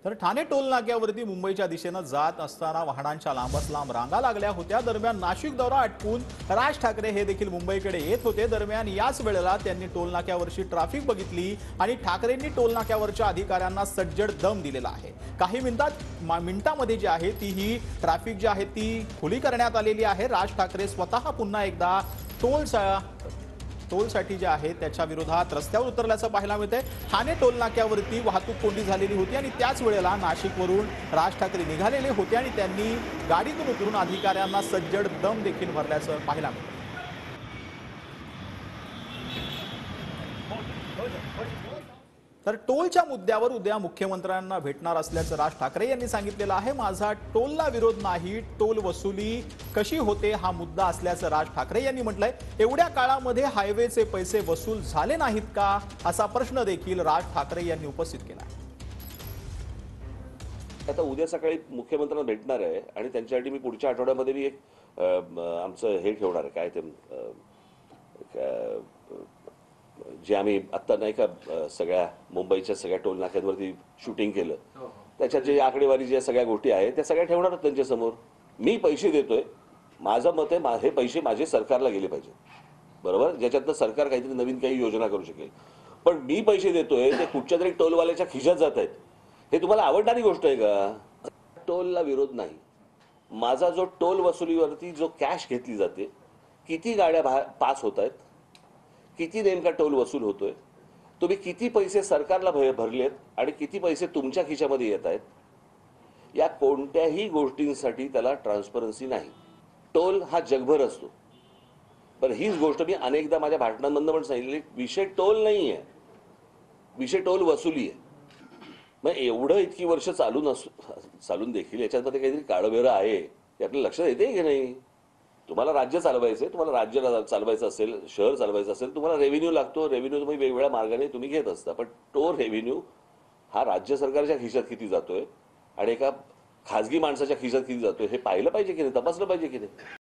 तर ठाणे टोल नाक्यावरती मुंबईच्या दिशेनं जात असताना वाहनांच्या लांबच लांब रांगा लागल्या होत्या। दरम्यान नाशिक दौरा आटपून राज ठाकरे हे देखील मुंबईकडे येत होते। दरम्यान याच वेळेला त्यांनी टोल नाक्यावरची ट्रॅफिक बघितली आणि ठाकरेंनी टोल नाक्यावरच्या अधिकाऱ्यांना सज्जड दम दिलेला आहे। काही मिनिटांमध्ये जी आहे ती ही ट्रॅफिक जी आहे ती खुली करण्यात आलेली आहे। राज ठाकरे स्वतः पुन्हा एकदा टोलसाठी जे आहे त्याच्या विरोधात रस्त्यावर उतरल्याचं पाहायला मिळतंय। ठाणे टोल नाक्यावरती वाहतूक कोंडी झालेली होती आणि त्याच वेळेला नाशिकवरून राज ठाकरे निघालेले होते आणि त्यांनी गाडीतून उतरून अधिकाऱ्यांना सज्जड दम देखील भरल्याचं पाहायला मिळतं। तर टोलच्या मुद्द्यावर उद्या मुख्यमंत्र्यांना भेटणार असल्याचं राज ठाकरे यांनी सांगितलेलं आहे। माझा टोलला विरोध नाही, टोल वसुली कशी होते हा मुद्दा असल्याचं राज ठाकरे यांनी म्हटलंय। एवढ्या काळामध्ये हायवेचे पैसे वसूल झाले नाहीत का असा प्रश्न देखील राज ठाकरे यांनी उपस्थित केला। आता उद्या सकाळी मुख्यमंत्र्यांना भेटणार आहे आणि त्यांच्यासाठी मी पुढच्या आठवड्यामध्ये मी एक आमचं हे ठेवणार आहे, काय ते जे आम्ही आत्ता नाही का सगळ्या मुंबईच्या सगळ्या टोल नाक्यांवरती शूटिंग केलं, त्याच्यात जे आकडेवारी ज्या सगळ्या गोष्टी आहेत त्या सगळ्या ठेवणार त्यांच्यासमोर। मी पैसे देतोय, माझं मत आहे हे पैसे माझे सरकारला गेले पाहिजे, बरोबर, ज्याच्यातनं सरकार काहीतरी नवीन काही योजना करू शकेल। पण मी पैसे देतोय ते कुठच्या तरी टोलवाल्याच्या खिशात जात आहेत, हे तुम्हाला आवडणारी गोष्ट आहे का? टोलला विरोध नाही, माझा जो टोल वसुलीवरती जो कॅश घेतली जाते, किती गाड्या पास होत आहेत, किती नेमका टोल वसूल होतोय, तुम्ही किती पैसे सरकारला भरलेत आणि किती पैसे तुमच्या खिशामध्ये येत आहेत, या कोणत्याही गोष्टींसाठी त्याला ट्रान्सपरन्सी नाही। टोल हा जगभर असतो, पण हीच गोष्ट मी अनेकदा माझ्या भाषणांमधून पण सांगितली, विषय टोल नाही आहे, विषय टोल वसुली आहे। मग एवढं इतकी वर्ष चालून देखील याच्यामध्ये काहीतरी काळबेरं आहे हे आपल्याला लक्षात येते की नाही? तुम्हाला राज्य चालवायचंय, तुम्हाला राज्य चालवायचं असेल, शहर चालवायचं असेल, तुम्हाला रेव्हेन्यू लागतो, रेव्हेन्यू तुम्ही वेगवेगळ्या मार्गाने तुम्ही घेत असता, पण तो रेव्हेन्यू हा राज्य सरकारच्या खिशात किती जातोय आणि एका खाजगी माणसाच्या खिशात किती जातोय हे पाहिलं पाहिजे की नाही, तपासलं पाहिजे की नाही?